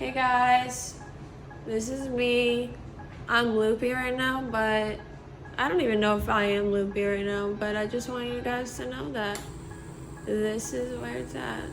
Hey guys, this is me. I'm loopy right now, but I don't even know if I am loopy right now, but I just want you guys to know that this is where it's at.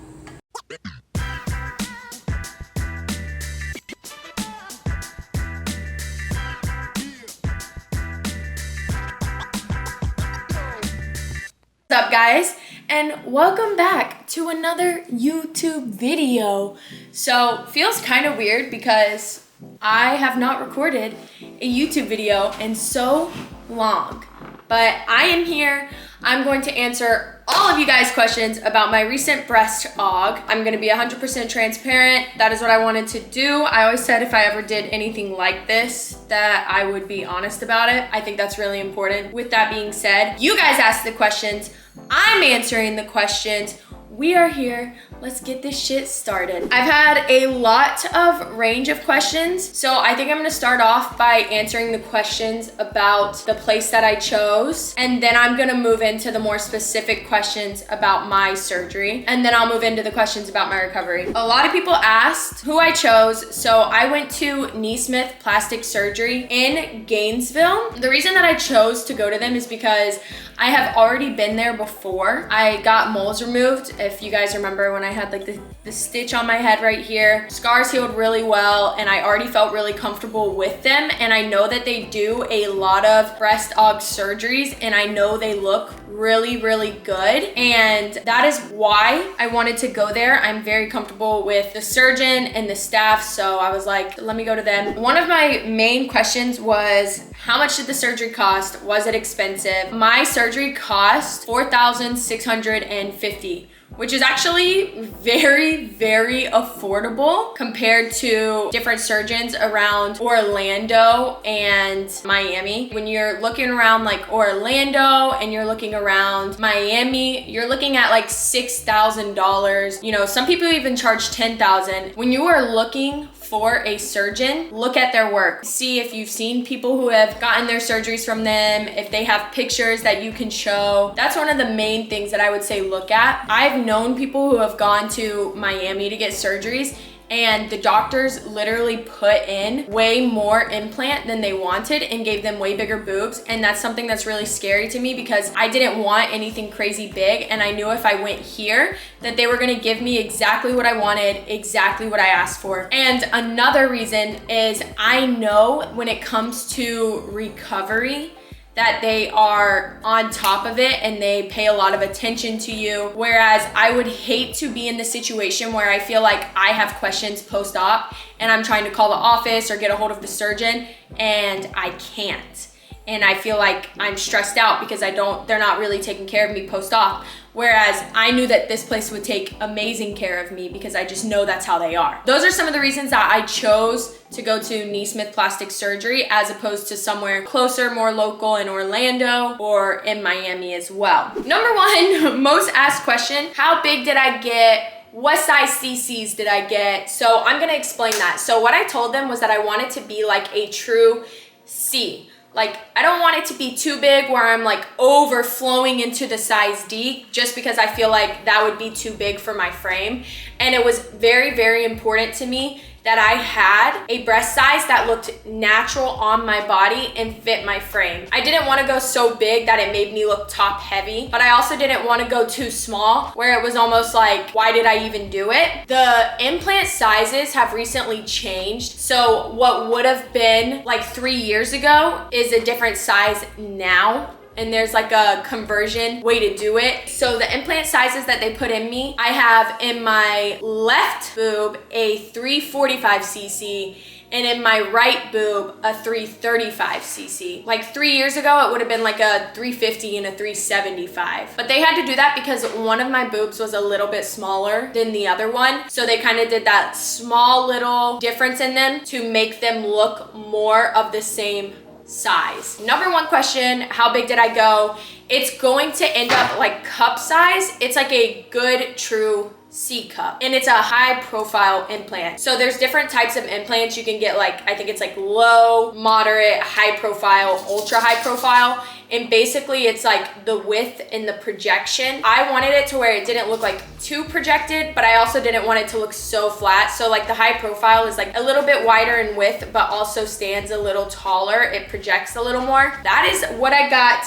What's up guys, and welcome back to another YouTube video. So feels kind of weird because I have not recorded a YouTube video in so long, but I am here. I'm going to answer all of you guys' questions about my recent breast aug. I'm gonna be 100% transparent. That is what I wanted to do. I always said if I ever did anything like this, that I would be honest about it. I think that's really important. With that being said, you guys asked the questions. I'm answering the questions. We are here. Let's get this shit started. I've had a lot of range of questions, so I think I'm gonna start off by answering the questions about the place that I chose, and then I'm gonna move into the more specific questions about my surgery, and then I'll move into the questions about my recovery. A lot of people asked who I chose, so I went to Nesmith Plastic Surgery in Gainesville. The reason that I chose to go to them is because I have already been there before. I got moles removed. If you guys remember when I had like the stitch on my head right here, scars healed really well, and I already felt really comfortable with them. And I know that they do a lot of breast aug surgeries, and I know they look really, really good. And that is why I wanted to go there. I'm very comfortable with the surgeon and the staff, so I was like, let me go to them. One of my main questions was, how much did the surgery cost? Was it expensive? My surgery cost $4,650, which is actually very, very affordable compared to different surgeons around Orlando and Miami. When you're looking around like Orlando and you're looking around Miami, you're looking at like $6,000. You know, some people even charge $10,000. When you are looking for a surgeon, look at their work. See if you've seen people who have gotten their surgeries from them, if they have pictures that you can show. That's one of the main things that I would say look at. I've known people who have gone to Miami to get surgeries, and the doctors literally put in way more implant than they wanted and gave them way bigger boobs. And that's something that's really scary to me because I didn't want anything crazy big, and I knew if I went here that they were gonna give me exactly what I wanted, exactly what I asked for. And another reason is I know when it comes to recovery, that they are on top of it and they pay a lot of attention to you. Whereas I would hate to be in the situation where I feel like I have questions post-op and I'm trying to call the office or get a hold of the surgeon and I can't. And I feel like I'm stressed out because they're not really taking care of me post-op. Whereas I knew that this place would take amazing care of me because I just know that's how they are. Those are some of the reasons that I chose to go to Nesmith Plastic Surgery as opposed to somewhere closer, more local in Orlando or in Miami as well. Number one, most asked question, how big did I get? What size CCs did I get? So I'm gonna explain that. So what I told them was that I wanted to be like a true C. Like, I don't want it to be too big where I'm like overflowing into the size D, just because I feel like that would be too big for my frame. And it was very, very important to me that I had a breast size that looked natural on my body and fit my frame. I didn't want to go so big that it made me look top heavy, but I also didn't want to go too small where it was almost like, why did I even do it? The implant sizes have recently changed. So what would have been like 3 years ago is a different size now. And there's like a conversion way to do it. So the implant sizes that they put in me, I have in my left boob a 345 cc and in my right boob a 335 cc. Like 3 years ago, it would have been like a 350 and a 375. But they had to do that because one of my boobs was a little bit smaller than the other one. So they kind of did that small little difference in them to make them look more of the same size. Number one question, how big did I go? It's going to end up like cup size. It's like a good true C cup, and it's a high profile implant. So there's different types of implants. You can get like, I think it's like low, moderate, high profile, ultra high profile. And basically it's like the width and the projection. I wanted it to where it didn't look like too projected, but I also didn't want it to look so flat. So like the high profile is like a little bit wider in width, but also stands a little taller. It projects a little more. That is what I got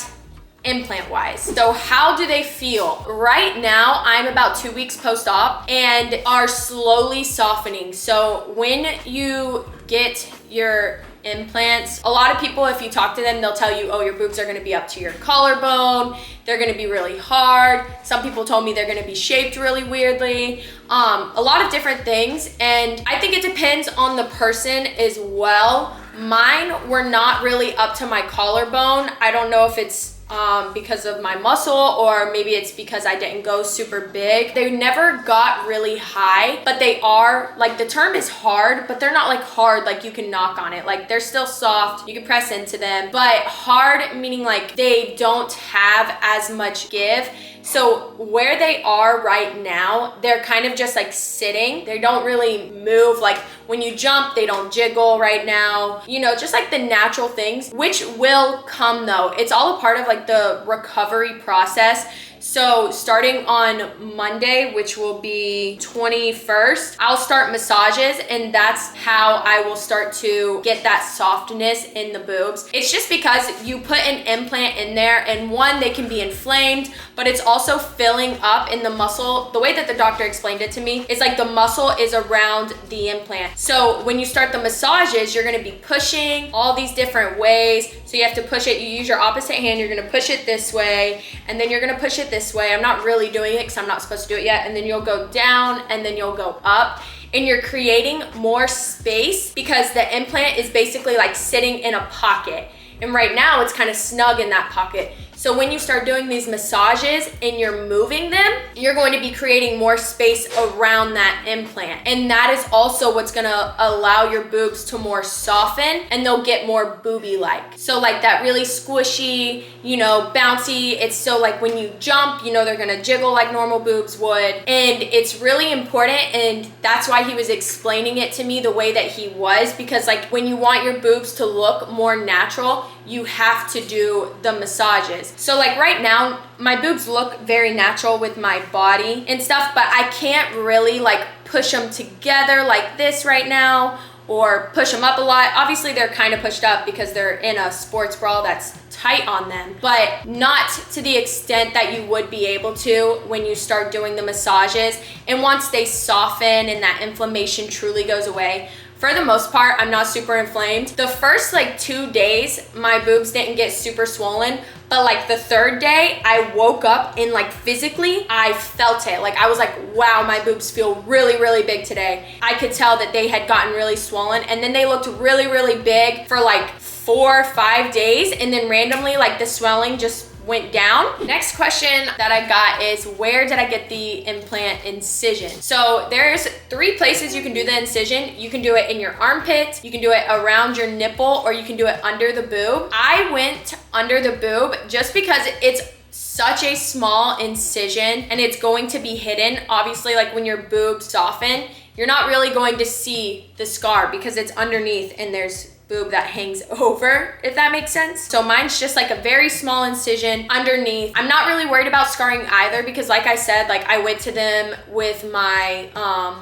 implant wise. So how do they feel? Right now, I'm about 2 weeks post-op and are slowly softening. So when you get your implants, a lot of people, if you talk to them, they'll tell you, oh, your boobs are gonna be up to your collarbone. They're gonna be really hard. Some people told me they're gonna be shaped really weirdly. A lot of different things. And I think it depends on the person as well. Mine were not really up to my collarbone. I don't know if it's because of my muscle, or maybe it's because I didn't go super big. They never got really high, but they are, like, the term is hard, but they're not like hard like you can knock on it. Like, they're still soft, you can press into them, but hard meaning like they don't have as much give. So where they are right now, they're kind of just like sitting. They don't really move. Like when you jump, they don't jiggle right now. You know, just like the natural things, which will come though. It's all a part of like the recovery process. So starting on Monday, which will be 21st, I'll start massages, and that's how I will start to get that softness in the boobs. It's just because you put an implant in there, and one, they can be inflamed, but it's also filling up in the muscle. The way that the doctor explained it to me is like the muscle is around the implant. So when you start the massages, you're gonna be pushing all these different ways. So you have to push it, you use your opposite hand, you're gonna push it this way, and then you're gonna push it this way. I'm not really doing it because I'm not supposed to do it yet. And then you'll go down, and then you'll go up, and you're creating more space because the implant is basically like sitting in a pocket. And right now it's kind of snug in that pocket. So when you start doing these massages and you're moving them, you're going to be creating more space around that implant. And that is also what's gonna allow your boobs to more soften, and they'll get more booby-like. So like that really squishy, you know, bouncy, it's so like when you jump, you know, they're gonna jiggle like normal boobs would. And it's really important, and that's why he was explaining it to me the way that he was, because like when you want your boobs to look more natural, you have to do the massages. So like right now, my boobs look very natural with my body and stuff, but I can't really like push them together like this right now, or push them up a lot. Obviously they're kind of pushed up because they're in a sports bra that's tight on them, but not to the extent that you would be able to when you start doing the massages. And once they soften and that inflammation truly goes away, for the most part, I'm not super inflamed. The first like 2 days, my boobs didn't get super swollen, but like the third day, I woke up and like physically, I felt it. Like I was like, wow, my boobs feel really, really big today. I could tell that they had gotten really swollen, and then they looked really, really big for like 4 or 5 days, and then randomly like the swelling just went down. Next question that I got is, where did I get the implant incision? So there's 3 places you can do the incision. You can do it in your armpit, you can do it around your nipple, or you can do it under the boob. I went under the boob just because it's such a small incision and it's going to be hidden. Obviously, like when your boobs soften, you're not really going to see the scar because it's underneath and there's boob that hangs over, if that makes sense. So mine's just like a very small incision underneath. I'm not really worried about scarring either because like I said, like I went to them with my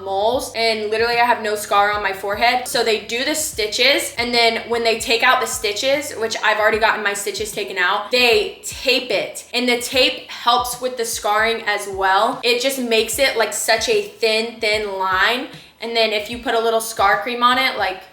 moles, and literally I have no scar on my forehead. So they do the stitches, and then when they take out the stitches, which I've already gotten my stitches taken out, they tape it, and the tape helps with the scarring as well. It just makes it like such a thin line. And then if you put a little scar cream on it, like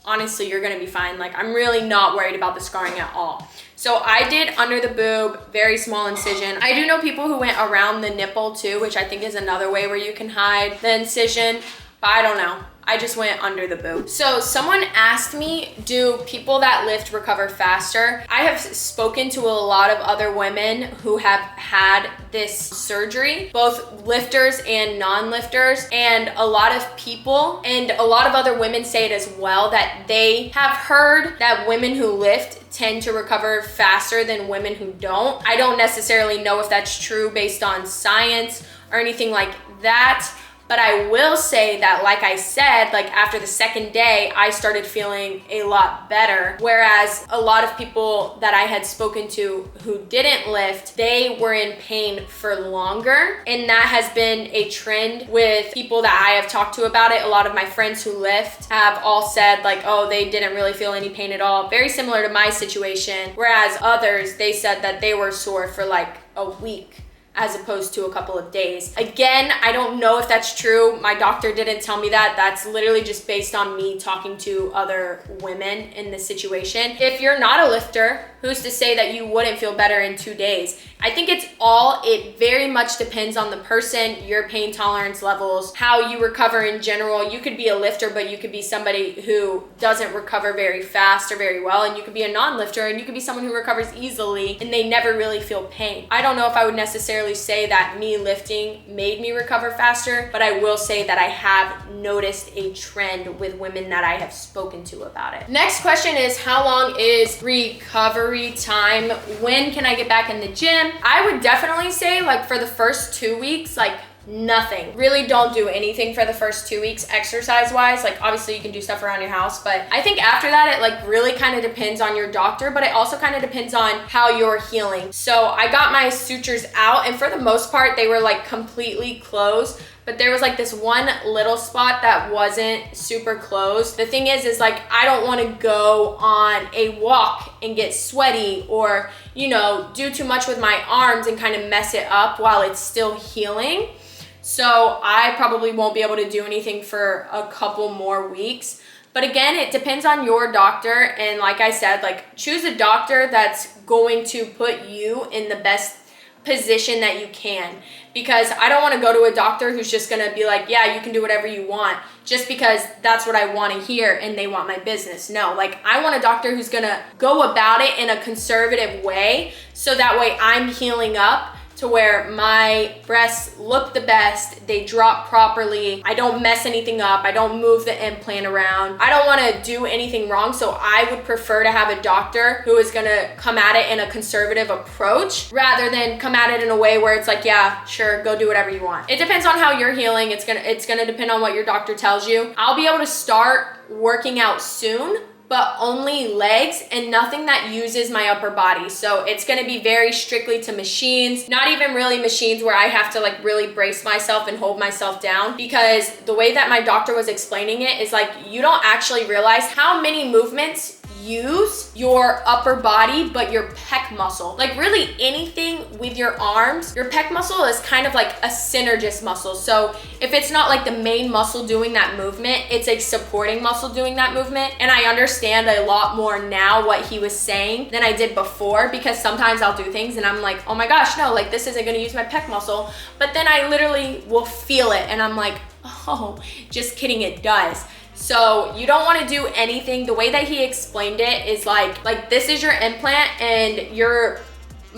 honestly, you're gonna be fine. Like I'm really not worried about the scarring at all. So I did under the boob, very small incision. I do know people who went around the nipple too, which I think is another way where you can hide the incision, but I don't know. I just went under the boob. So someone asked me, do people that lift recover faster? I have spoken to a lot of other women who have had this surgery, both lifters and non-lifters, and a lot of people and a lot of other women say it as well, that they have heard that women who lift tend to recover faster than women who don't. I don't necessarily know if that's true based on science or anything like that. But I will say that, like I said, like after the second day, I started feeling a lot better. Whereas a lot of people that I had spoken to who didn't lift, they were in pain for longer. And that has been a trend with people that I have talked to about it. A lot of my friends who lift have all said like, oh, they didn't really feel any pain at all. Very similar to my situation. Whereas others, they said that they were sore for like a week, as opposed to a couple of days. Again, I don't know if that's true. My doctor didn't tell me that. That's literally just based on me talking to other women in this situation. If you're not a lifter, who's to say that you wouldn't feel better in 2 days? I think it very much depends on the person, your pain tolerance levels, how you recover in general. You could be a lifter, but you could be somebody who doesn't recover very fast or very well. And you could be a non-lifter and you could be someone who recovers easily and they never really feel pain. I don't know if I would necessarily say that me lifting made me recover faster, but I will say that I have noticed a trend with women that I have spoken to about it. Next question is, how long is recovery time? When can I get back in the gym? I would definitely say like for the first 2 weeks, like nothing. Really don't do anything for the first 2 weeks exercise wise. Like obviously you can do stuff around your house, but I think after that it like really kind of depends on your doctor, but it also kind of depends on how you're healing. So I got my sutures out and for the most part they were like completely closed. But there was like this one little spot that wasn't super closed. The thing is like, I don't want to go on a walk and get sweaty or, you know, do too much with my arms and kind of mess it up while it's still healing. So I probably won't be able to do anything for a couple more weeks. But again, it depends on your doctor. And like I said, like choose a doctor that's going to put you in the best position that you can, because I don't want to go to a doctor who's just going to be like, yeah, you can do whatever you want just because that's what I want to hear and they want my business. No, like I want a doctor who's going to go about it in a conservative way so that way I'm healing up to where my breasts look the best, they drop properly, I don't mess anything up, I don't move the implant around, I don't want to do anything wrong. So I would prefer to have a doctor who is going to come at it in a conservative approach rather than come at it in a way where it's like, yeah, sure, go do whatever you want. It depends on how you're healing. It's gonna depend on what your doctor tells you. I'll be able to start working out soon, but only legs and nothing that uses my upper body. So it's gonna be very strictly to machines, not even really machines where I have to like really brace myself and hold myself down, because the way that my doctor was explaining it is like, you don't actually realize how many movements use your upper body, but your pec muscle, like really anything with your arms, your pec muscle is kind of like a synergist muscle. So if it's not like the main muscle doing that movement, it's a supporting muscle doing that movement. And I understand a lot more now what he was saying than I did before, because sometimes I'll do things and I'm like, oh my gosh, no, like this isn't gonna use my pec muscle. But then I literally will feel it and I'm like, oh, just kidding, it does. So you don't want to do anything. The way that he explained it is like this is your implant and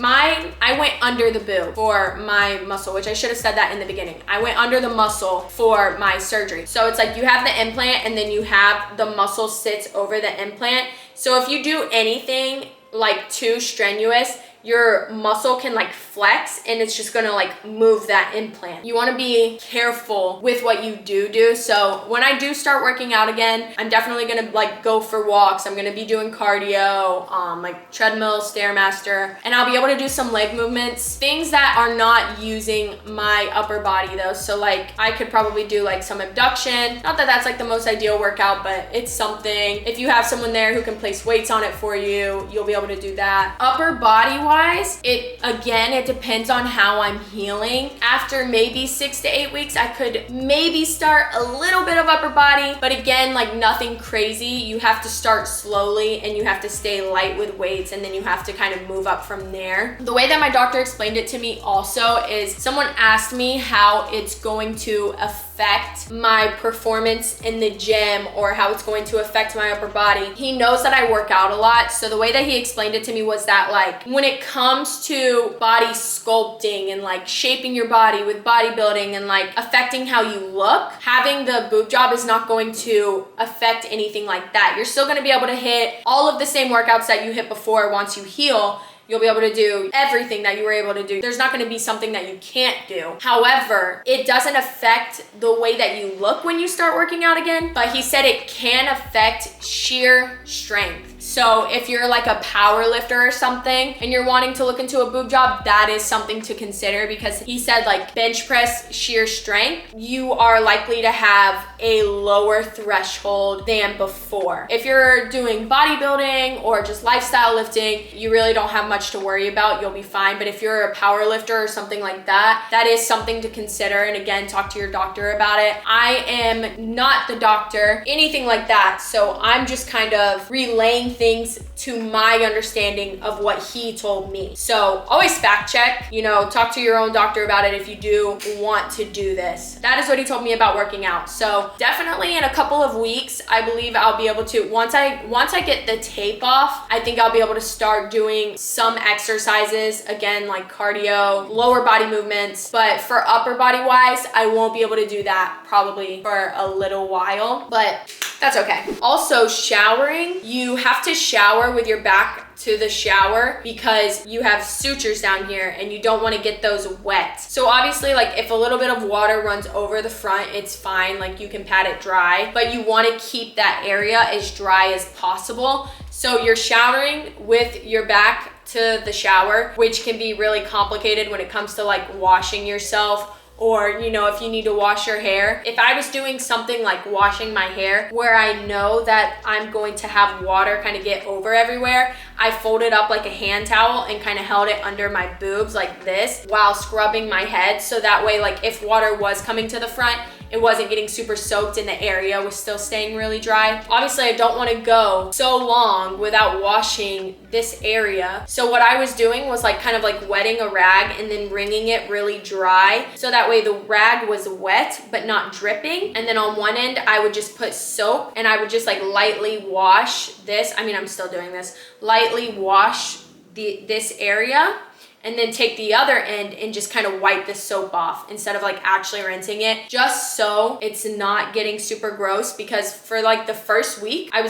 I went under the boob for my muscle, which I should have said that in the beginning. I went under the muscle for my surgery. So it's like you have the implant and then you have the muscle sits over the implant. So if you do anything like too strenuous, your muscle can like flex and it's just gonna like move that implant. You wanna be careful with what you do. So when I do start working out again, I'm definitely gonna like go for walks. I'm gonna be doing cardio, like treadmill, Stairmaster, and I'll be able to do some leg movements, things that are not using my upper body though. So like I could probably do like some abduction. Not that that's like the most ideal workout, but it's something. If you have someone there who can place weights on it for you, you'll be able to do that. Upper body wise, it depends on how I'm healing. After maybe 6 to 8 weeks, I could maybe start a little bit of upper body, but again, like nothing crazy. You have to start slowly and you have to stay light with weights and then you have to kind of move up from there. The way that my doctor explained it to me also is someone asked me how it's going to affect my performance in the gym or how it's going to affect my upper body. He knows that I work out a lot, so the way that he explained it to me was that like when it comes to body sculpting and like shaping your body with bodybuilding and like affecting how you look, having the boob job is not going to affect anything like that. You're still going to be able to hit all of the same workouts that you hit before once you heal. You'll be able to do everything that you were able to do. There's not gonna be something that you can't do. However, it doesn't affect the way that you look when you start working out again, but he said it can affect sheer strength. So if you're like a power lifter or something and you're wanting to look into a boob job, that is something to consider, because he said like bench press sheer strength, you are likely to have a lower threshold than before. If you're doing bodybuilding or just lifestyle lifting, you really don't have much to worry about. You'll be fine. But if you're a power lifter or something like that, that is something to consider. And again, talk to your doctor about it. I am not the doctor, anything like that. So I'm just kind of relaying things to my understanding of what he told me. So always fact check, you know, talk to your own doctor about it if you do want to do this. That is what he told me about working out. So definitely in a couple of weeks, I believe I'll be able to, once I get the tape off, I think I'll be able to start doing some exercises, again, like cardio, lower body movements. But for upper body wise, I won't be able to do that probably for a little while, but that's okay. Also, showering, you have to shower with your back to the shower because you have sutures down here and you don't want to get those wet. So obviously, like if a little bit of water runs over the front, it's fine, like you can pat it dry, but you want to keep that area as dry as possible. So you're showering with your back to the shower, which can be really complicated when it comes to like washing yourself, or, you know, if you need to wash your hair. If I was doing something like washing my hair where I know that I'm going to have water kind of get over everywhere, I folded up like a hand towel and kind of held it under my boobs like this while scrubbing my head. So that way, like if water was coming to the front, it wasn't getting super soaked and the area was still staying really dry. Obviously, I don't want to go so long without washing this area. So what I was doing was like kind of like wetting a rag and then wringing it really dry. So that way the rag was wet but not dripping. And then on one end, I would just put soap and I would just like lightly wash this. I mean, I'm still doing this. Lightly wash this area, and then take the other end and just kind of wipe the soap off instead of like actually rinsing it, just so it's not getting super gross. Because for like the first week, I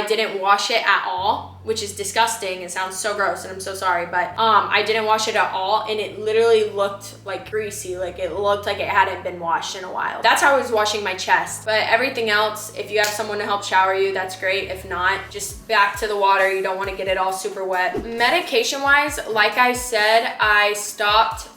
didn't wash it at all, which is disgusting. It sounds so gross and I'm so sorry, but I didn't wash it at all and it literally looked like greasy. Like it looked like it hadn't been washed in a while. That's how I was washing my chest. But everything else, if you have someone to help shower you, that's great. If not, just back to the water. You don't want to get it all super wet. Medication wise, like I said, I stopped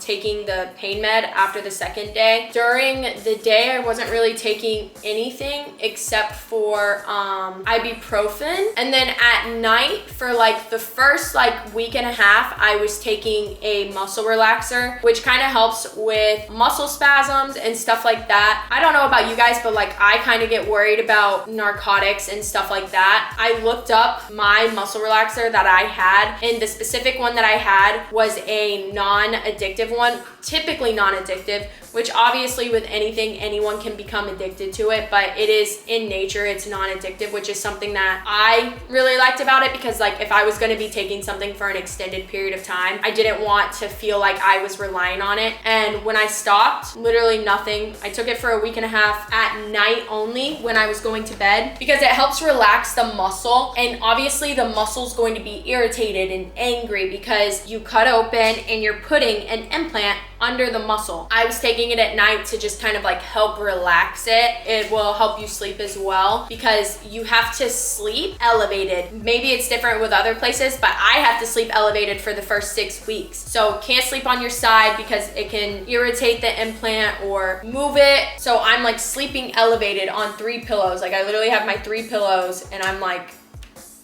taking the pain med after the second day. During the day, I wasn't really taking anything except for ibuprofen. And then at night, for like the first like week and a half, I was taking a muscle relaxer, which kind of helps with muscle spasms and stuff like that. I don't know about you guys, but like I kind of get worried about narcotics and stuff like that. I looked up my muscle relaxer that I had, and the specific one that I had was a non-addictive one, typically non-addictive, which obviously with anything, anyone can become addicted to it, but it is in nature, it's non-addictive, which is something that I really liked about it, because like if I was going to be taking something for an extended period of time, I didn't want to feel like I was relying on it. And when I stopped, literally nothing. I took it for a week and a half at night only when I was going to bed, because it helps relax the muscle. And obviously the muscle's going to be irritated and angry because you cut open and you're putting an implant under the muscle. I was taking it at night to just kind of like help relax it. It will help you sleep as well, because you have to sleep elevated. Maybe it's different with other places, but I have to sleep elevated for the first 6 weeks. So can't sleep on your side because it can irritate the implant or move it. So I'm like sleeping elevated on 3 pillows. Like I literally have my 3 pillows and I'm like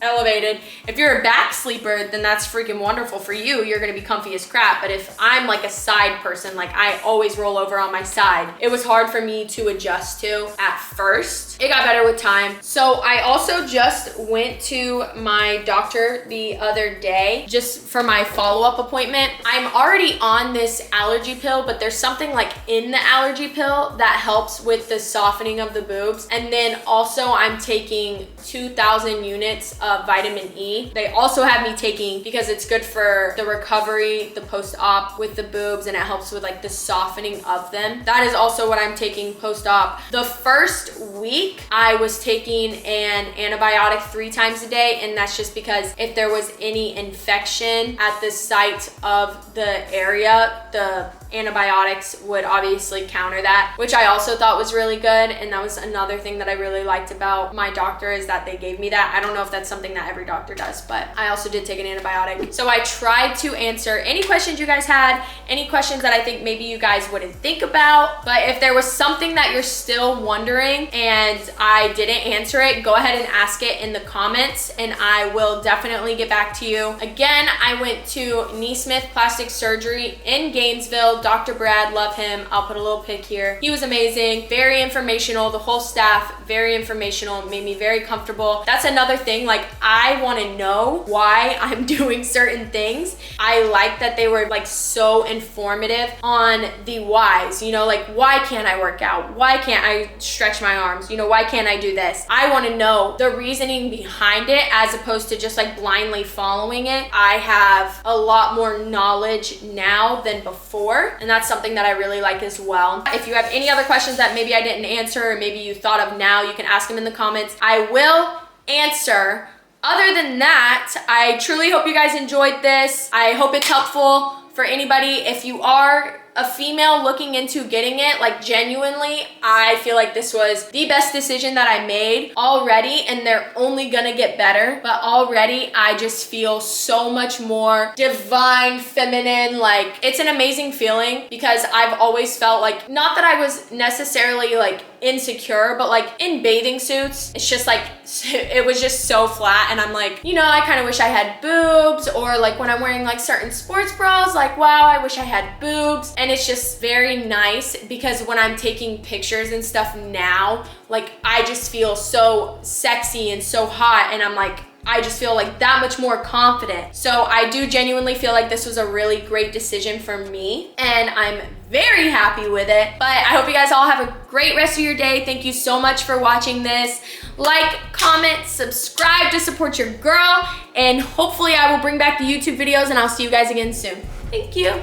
elevated. If you're a back sleeper, then that's freaking wonderful for you. You're gonna be comfy as crap. But if I'm like a side person, like I always roll over on my side, it was hard for me to adjust to at first. It got better with time. So I also just went to my doctor the other day just for my follow-up appointment. I'm already on this allergy pill, but there's something like in the allergy pill that helps with the softening of the boobs. And then also I'm taking 2,000 units of of vitamin E. They also have me taking, because it's good for the recovery, the post-op with the boobs, and it helps with like the softening of them. That is also what I'm taking post-op. The first week I was taking an antibiotic 3 times a day, and that's just because if there was any infection at the site of the area, the antibiotics would obviously counter that, which I also thought was really good. And that was another thing that I really liked about my doctor, is that they gave me that. I don't know if that's something that every doctor does, but I also did take an antibiotic. So I tried to answer any questions you guys had, any questions that I think maybe you guys wouldn't think about. But if there was something that you're still wondering and I didn't answer it, go ahead and ask it in the comments and I will definitely get back to you. Again, I went to Nesmith Plastic Surgery in Gainesville. Dr. Brad, love him. I'll put a little pic here. He was amazing, very informational. The whole staff, very informational, made me very comfortable. That's another thing, like I want to know why I'm doing certain things. I like that they were like so informative on the whys, you know, like why can't I work out? Why can't I stretch my arms? You know, why can't I do this? I want to know the reasoning behind it as opposed to just like blindly following it. I have a lot more knowledge now than before, and that's something that I really like as well. If you have any other questions that maybe I didn't answer or maybe you thought of now, you can ask them in the comments. I will answer. Other than that, I truly hope you guys enjoyed this. I hope it's helpful for anybody. If you are a female looking into getting it, like genuinely, I feel like this was the best decision that I made already, and they're only gonna get better. But already I just feel so much more divine, feminine. Like it's an amazing feeling, because I've always felt like, not that I was necessarily like insecure, but like in bathing suits, it's just like, it was just so flat, and I'm like, you know, I kind of wish I had boobs. Or like when I'm wearing like certain sports bras, like wow, I wish I had boobs. And it's just very nice, because when I'm taking pictures and stuff now, like I just feel so sexy and so hot, and I'm like, I just feel like that much more confident. So I do genuinely feel like this was a really great decision for me, and I'm very happy with it. But I hope you guys all have a great rest of your day. Thank you so much for watching this. Like, comment, subscribe to support your girl, and hopefully I will bring back the YouTube videos, and I'll see you guys again soon. Thank you.